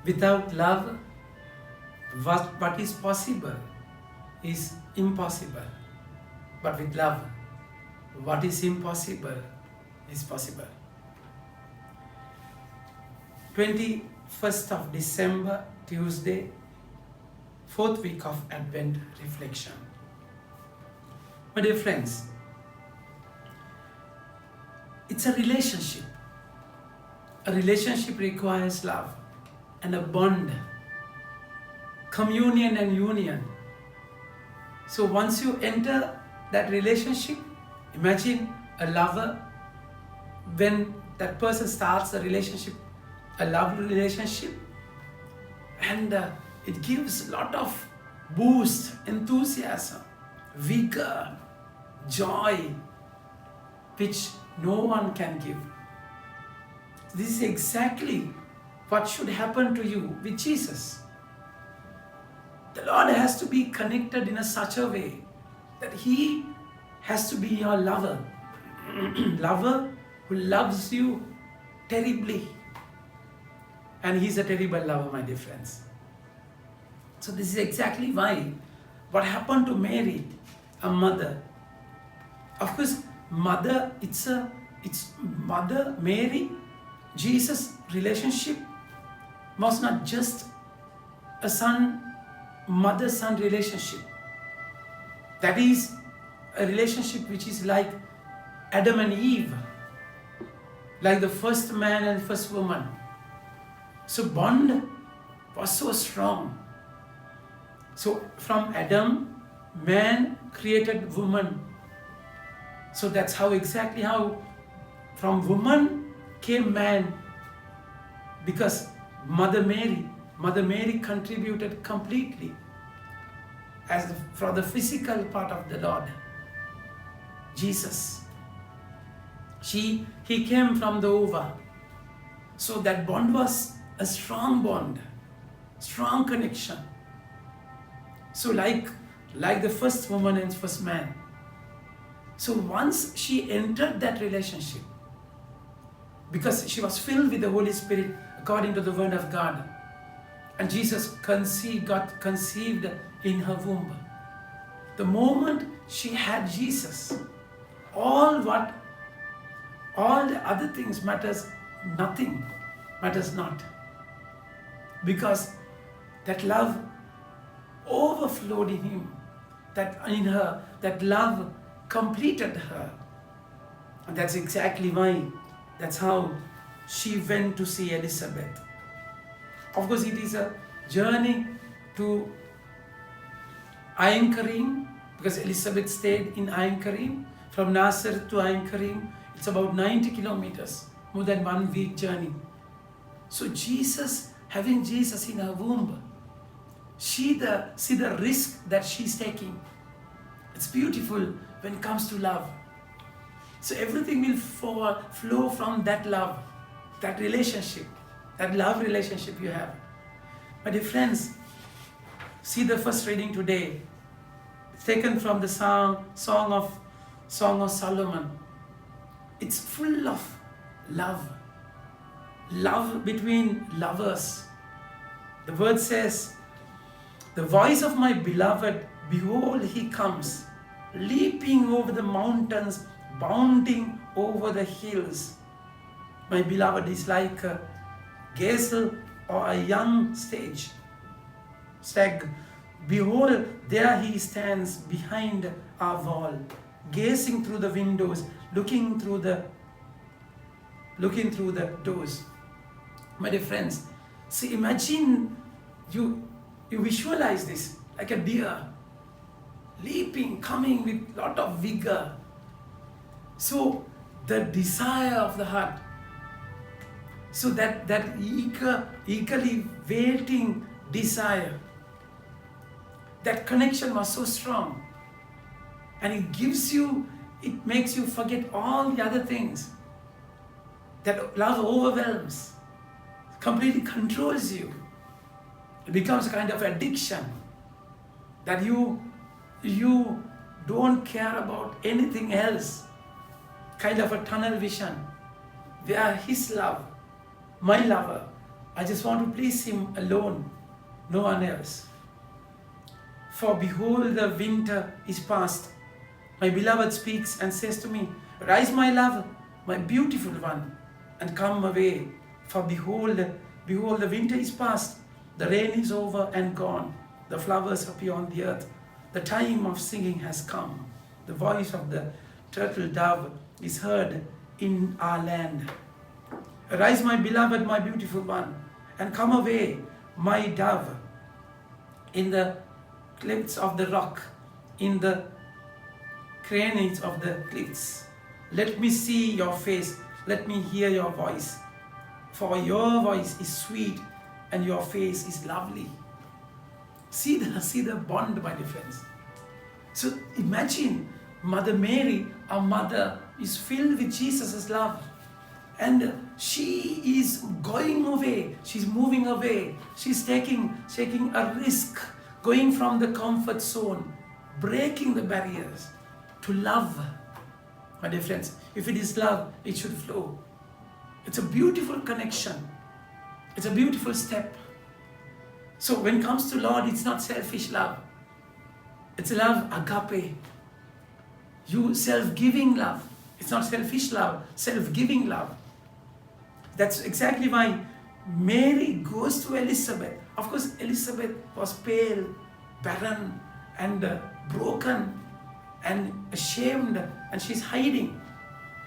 Without love, what is possible is impossible. But with love, what is impossible is possible. 21st of December, Tuesday, 4th week of Advent reflection. My dear friends, it's a relationship. A relationship requires love and a bond, communion and union. So once you enter that relationship, imagine a lover, when that person starts a relationship, a love relationship, and it gives a lot of boost, enthusiasm, vigor, joy, which no one can give. This is exactly what should happen to you with Jesus. The Lord has to be connected in such a way that He has to be your lover. Lover who loves you terribly. And He's a terrible lover, my dear friends. So this is exactly why what happened to Mary, a mother. Of course, mother, it's mother, Mary, Jesus relationship was not just a mother-son relationship. That is a relationship which is like Adam and Eve, like the first man and first woman. So bond was so strong. So from Adam, man created woman. So that's how exactly how from woman came man, because Mother Mary contributed completely for the physical part of the Lord. Jesus. He came from the ova. So that bond was a strong bond, strong connection. So like the first woman and first man. So once she entered that relationship, because she was filled with the Holy Spirit according to the word of God, and Jesus got conceived in her womb. The moment she had Jesus, all the other things matters nothing, matters not. Because that love overflowed in him, in her, that love completed her. And that's exactly why, that's how she went to see Elizabeth. Of course, it is a journey to Ain Karim, because Elizabeth stayed in Ain Karim. From Nazareth to Ain Karim, it's about 90 kilometers, more than 1 week journey. So Jesus, having Jesus in her womb, see the risk that she's taking. It's beautiful when it comes to love. So everything will flow from that love, that relationship, that love relationship you have. My dear friends, see the first reading today, taken from the Song of Solomon. It's full of love between lovers. The word says, "The voice of my beloved, behold, he comes, leaping over the mountains, bounding over the hills." My beloved is like a gazelle or a young stag. Behold, there he stands behind our wall, gazing through the windows, looking through the doors. My dear friends, see, imagine you visualize this like a deer, leaping, coming with lot of vigor. So the desire of the heart, so that eagerly waiting desire, that connection was so strong, and it makes you forget all the other things. That love overwhelms, completely controls you. It becomes a kind of addiction that you don't care about anything else. Kind of a tunnel vision where his love, my lover, I just want to please Him alone, no one else. For behold, the winter is past. My beloved speaks and says to me, rise, my love, my beautiful one, and come away. For behold, the winter is past. The rain is over and gone. The flowers appear on the earth. The time of singing has come. The voice of the turtle dove is heard in our land. Arise, my beloved, my beautiful one, and come away, my dove, in the clefts of the rock, in the crannies of the cliffs. Let me see your face, let me hear your voice, for your voice is sweet and your face is lovely. See the bond, my dear friends. So imagine Mother Mary, our mother, is filled with Jesus' love. And she is going away, she's moving away, she's taking a risk, going from the comfort zone, breaking the barriers to love. My dear friends, if it is love, it should flow. It's a beautiful connection. It's a beautiful step. So when it comes to Lord, it's not selfish love. It's love agape. You self-giving love. It's not selfish love, self-giving love. That's exactly why Mary goes to Elizabeth. Of course, Elizabeth was pale, barren, and broken, and ashamed, and she's hiding.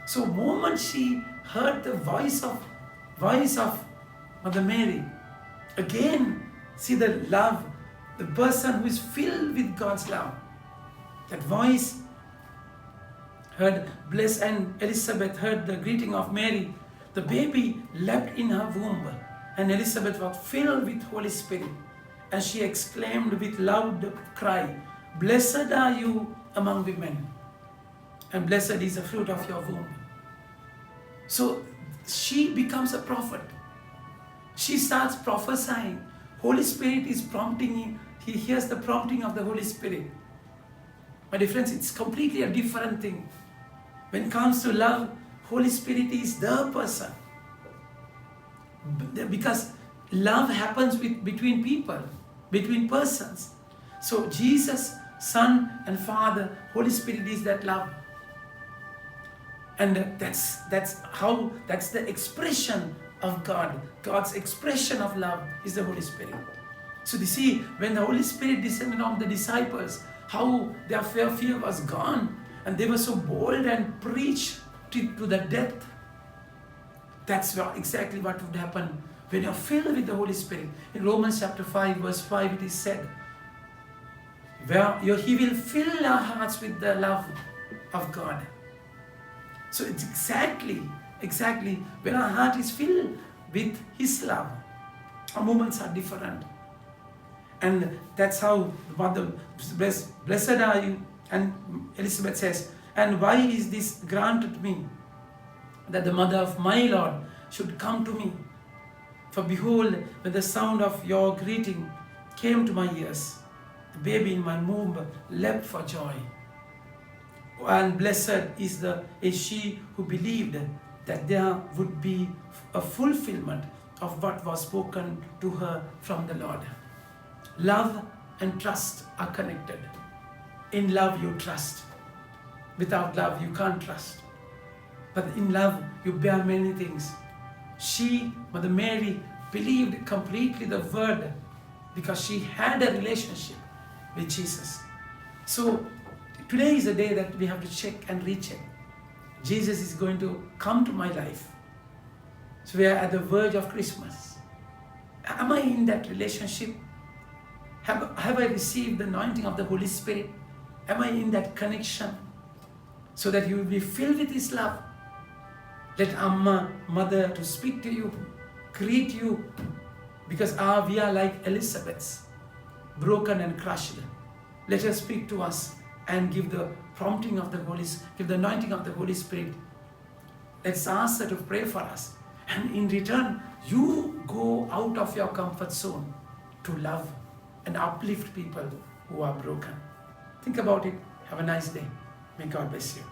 So, the moment she heard the voice of Mother Mary, again, see the love, the person who is filled with God's love. That voice heard, blessed, and Elizabeth heard the greeting of Mary. The baby leapt in her womb, and Elizabeth was filled with Holy Spirit. And she exclaimed with loud cry, blessed are you among women, and blessed is the fruit of your womb. So she becomes a prophet. She starts prophesying. Holy Spirit is prompting him. He hears the prompting of the Holy Spirit. My dear friends, it's completely a different thing. When it comes to love, Holy Spirit is the person. Because love happens between people, between persons. So Jesus, Son and Father, Holy Spirit is that love. And that's the expression of God. God's expression of love is the Holy Spirit. So you see, when the Holy Spirit descended on the disciples, how their fear was gone, and they were so bold and preached to the death. That's exactly what would happen when you're filled with the Holy Spirit. In Romans chapter 5 verse 5 it is said, He will fill our hearts with the love of God. So it's exactly when our heart is filled with His love, our moments are different. And that's how Mother, blessed are you. And Elizabeth says, and why is this granted me, that the mother of my Lord should come to me? For behold, when the sound of your greeting came to my ears, the baby in my womb leapt for joy. And blessed is she who believed that there would be a fulfillment of what was spoken to her from the Lord. Love and trust are connected. In love you trust. Without love you can't trust. But in love you bear many things. She, Mother Mary, believed completely the word because she had a relationship with Jesus. So today is a day that we have to check and recheck. Jesus is going to come to my life. So we are at the verge of Christmas. Am I in that relationship? Have I received the anointing of the Holy Spirit? Am I in that connection? So that you will be filled with His love. Let Amma, Mother, to speak to you, greet you, because we are like Elizabeths, broken and crushed. Let her speak to us and give the prompting of the give the anointing of the Holy Spirit. Let's ask her to pray for us. And in return, you go out of your comfort zone to love and uplift people who are broken. Think about it. Have a nice day. May God bless you.